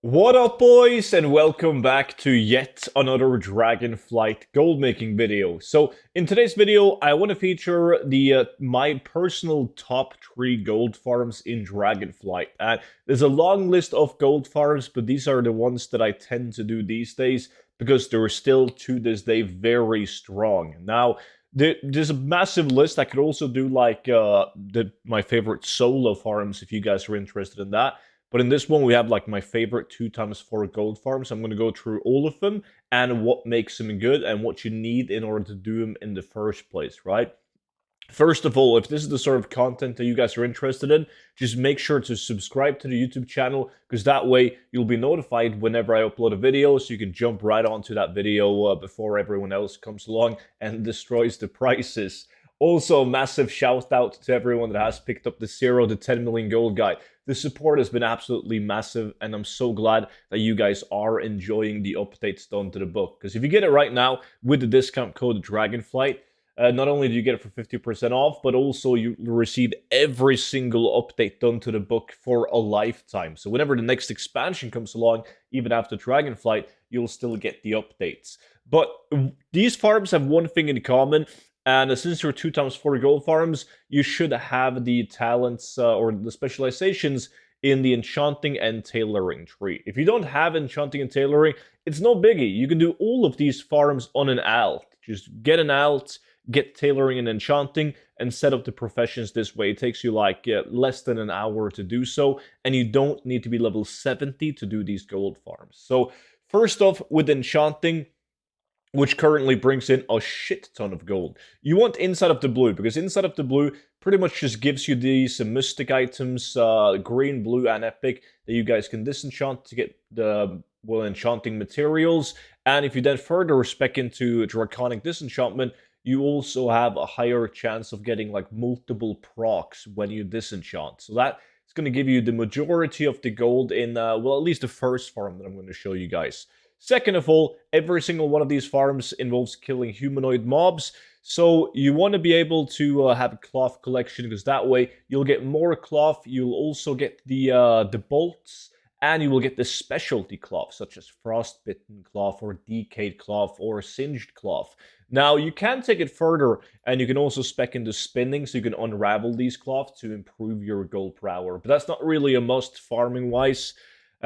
What up, boys, and welcome back to yet another Dragonflight gold making video. So, in today's video, I want to feature the my personal top 3 gold farms in Dragonflight. And there's a long list of gold farms, but these are the ones that I tend to do these days because they're still to this day very strong. Now, there's a massive list. I could also do like my favorite solo farms if you guys are interested in that. But in this one, we have like my favorite 2x4 gold farms. I'm going to go through all of them and what makes them good and what you need in order to do them in the first place, right? First of all, if this is the sort of content that you guys are interested in, just make sure to subscribe to the YouTube channel, because that way you'll be notified whenever I upload a video, so you can jump right onto that video before everyone else comes along and destroys the prices. Also, a massive shout out to everyone that has picked up the 0 to 10 million gold guide. The support has been absolutely massive, and I'm so glad that you guys are enjoying the updates done to the book. Because if you get it right now with the discount code Dragonflight, not only do you get it for 50% off, but also you receive every single update done to the book for a lifetime. So whenever the next expansion comes along, even after Dragonflight, you'll still get the updates. But these farms have one thing in common, and since you're 2x4 gold farms, you should have the talents or the specializations in the enchanting and tailoring tree. If you don't have enchanting and tailoring, it's no biggie. You can do all of these farms on an alt. Just get an alt, get tailoring and enchanting, and set up the professions this way. It takes you like less than an hour to do so, and you don't need to be level 70 to do these gold farms. So first off, with enchanting, which currently brings in a shit ton of gold. You want Inside of the Blue, because Inside of the Blue pretty much just gives you these mystic items, green, blue, and epic, that you guys can disenchant to get the, well, enchanting materials. And if you then further spec into Draconic Disenchantment, you also have a higher chance of getting like multiple procs when you disenchant. So that is going to give you the majority of the gold in, well, at least the first farm that I'm going to show you guys. Second of all, every single one of these farms involves killing humanoid mobs, so you want to be able to have a cloth collection, because that way you'll get more cloth, you'll also get the bolts, and you will get the specialty cloth, such as frostbitten cloth, or decayed cloth, or singed cloth. Now, you can take it further, and you can also spec into spinning, so you can unravel these cloths to improve your gold per hour, but that's not really a must farming-wise.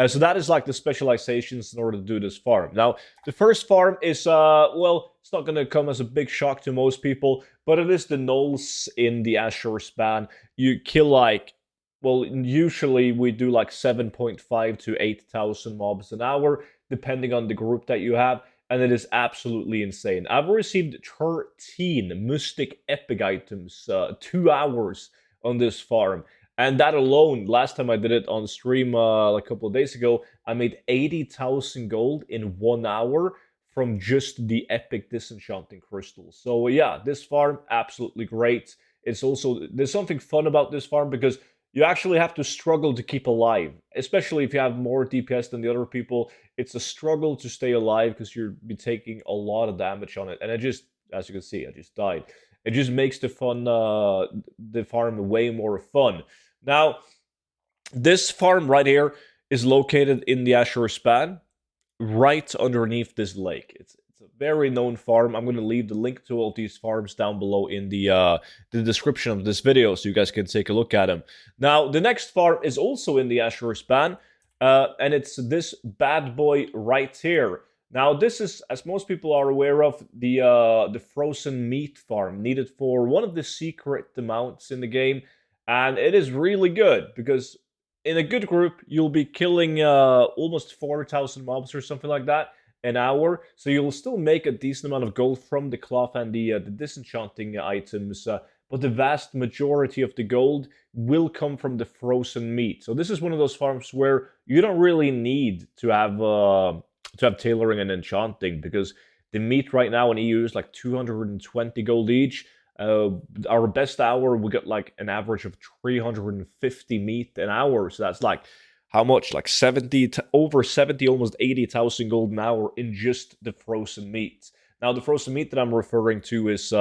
So that is like the specializations in order to do this farm. Now, the first farm is, well, it's not going to come as a big shock to most people, but it is the gnolls in the Azure span. You kill like, well, usually we do like 7.5 to 8,000 mobs an hour, depending on the group that you have, and it is absolutely insane. I've received 13 mystic epic items, 2 hours on this farm. And that alone, last time I did it on stream like a couple of days ago, I made 80,000 gold in 1 hour from just the epic disenchanting crystals. So yeah, this farm, absolutely great. It's also, there's something fun about this farm because you actually have to struggle to keep alive, especially if you have more DPS than the other people. It's a struggle to stay alive because you'll be taking a lot of damage on it. And I just, as you can see, I just died. It just makes the farm way more fun. Now, this farm right here is located in the Azure span, right underneath this lake. It's a very known farm. I'm going to leave the link to all these farms down below in the description of this video, so you guys can take a look at them. Now, the next farm is also in the Azure span, and it's this bad boy right here. Now, this is, as most people are aware of, the frozen meat farm needed for one of the secret mounts in the game. And it is really good, because in a good group, you'll be killing almost 4,000 mobs or something like that an hour. So you'll still make a decent amount of gold from the cloth and the disenchanting items. But the vast majority of the gold will come from the frozen meat. So this is one of those farms where you don't really need to have tailoring and enchanting, because the meat right now in EU is like 220 gold each. Our best hour, we get like an average of 350 meat an hour. So that's like how much? Like 70, over 70, almost 80,000 gold an hour in just the frozen meat. Now, the frozen meat that I'm referring to is,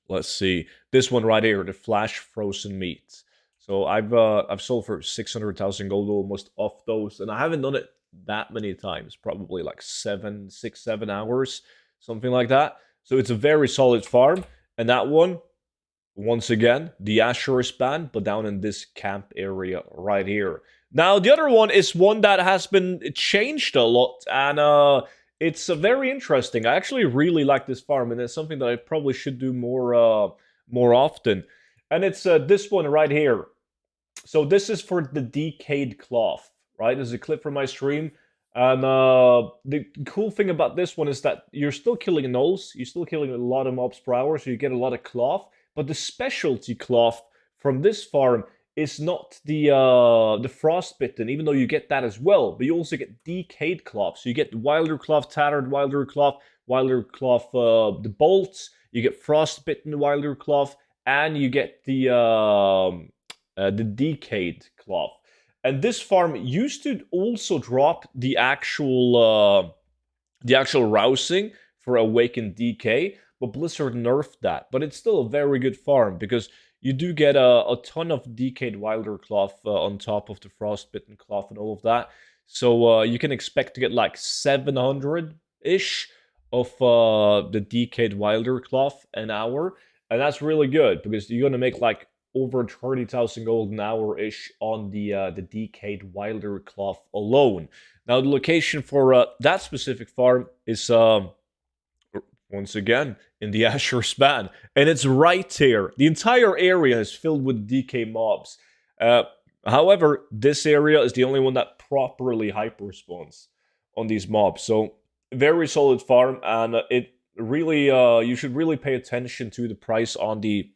let's see, this one right here, the flash frozen meat. So I've sold for 600,000 gold almost off those, and I haven't done it that many times, probably like 7 hours, something like that. So it's a very solid farm, and that one, once again, the Asher's band, but down in this camp area right here. Now, the other one is one that has been changed a lot, and it's very interesting. I actually really like this farm, and it's something that I probably should do more often. And it's this one right here. So this is for the decayed cloth, right? This is a clip from my stream. And the cool thing about this one is that you're still killing gnolls. You're still killing a lot of mobs per hour, so you get a lot of cloth. But the specialty cloth from this farm is not the frostbitten, even though you get that as well. But you also get decayed cloth. So you get wilder cloth, tattered wilder cloth, the bolts. You get frostbitten wilder cloth, and you get the decayed cloth. And this farm used to also drop the actual rousing for Awakened Decay, but Blizzard nerfed that. But it's still a very good farm because you do get a ton of decayed wilder cloth on top of the frostbitten cloth and all of that. So you can expect to get like 700-ish of the decayed wilder cloth an hour. And that's really good because you're going to make like over 30,000 gold an hour-ish on the decayed wilder cloth alone. Now, the location for that specific farm is, once again, in the Asher span. And it's right here. The entire area is filled with DK mobs. However, this area is the only one that properly hyper-spawns on these mobs. So, very solid farm, and it really, you should really pay attention to the price on the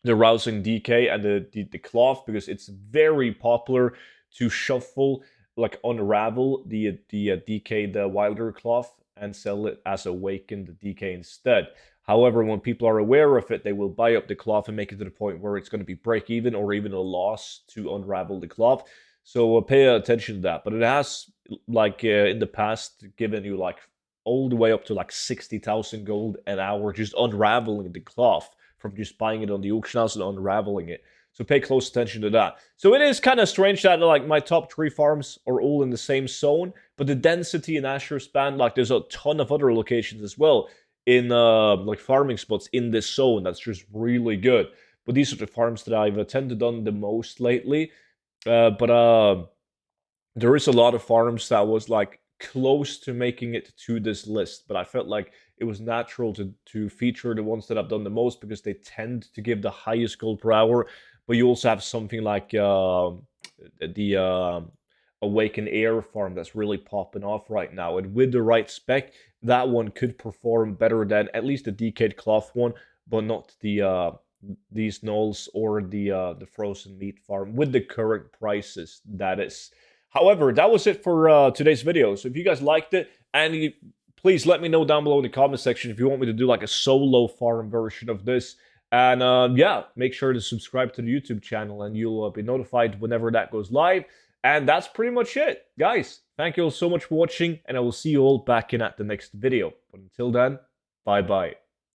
rousing DK and the cloth, because it's very popular to shuffle, like unravel the DK, the wilder cloth, and sell it as awakened DK instead. However, when people are aware of it, they will buy up the cloth and make it to the point where it's going to be break even or even a loss to unravel the cloth. So pay attention to that. But it has, like in the past, given you like all the way up to like 60,000 gold an hour just unraveling the cloth from just buying it on the auction house and unraveling it. So pay close attention to that. So it is kind of strange that like my top 3 farms are all in the same zone, but the density in Asher span, like there's a ton of other locations as well in like farming spots in this zone that's just really good. But these are the farms that I've attended on the most lately. But there is a lot of farms that was like close to making it to this list, but I felt like it was natural to feature the ones that I've done the most because they tend to give the highest gold per hour. But you also have something like the Awaken Air farm that's really popping off right now, and with the right spec, that one could perform better than at least the Decayed Cloth one, but not the these gnolls or the frozen meat farm with the current prices, that is. However, that was it for today's video. So if you guys liked it, and please let me know down below in the comment section if you want me to do like a solo farm version of this. And yeah, make sure to subscribe to the YouTube channel and you'll be notified whenever that goes live. And that's pretty much it. Guys, thank you all so much for watching, and I will see you all back in at the next video. But until then, bye-bye.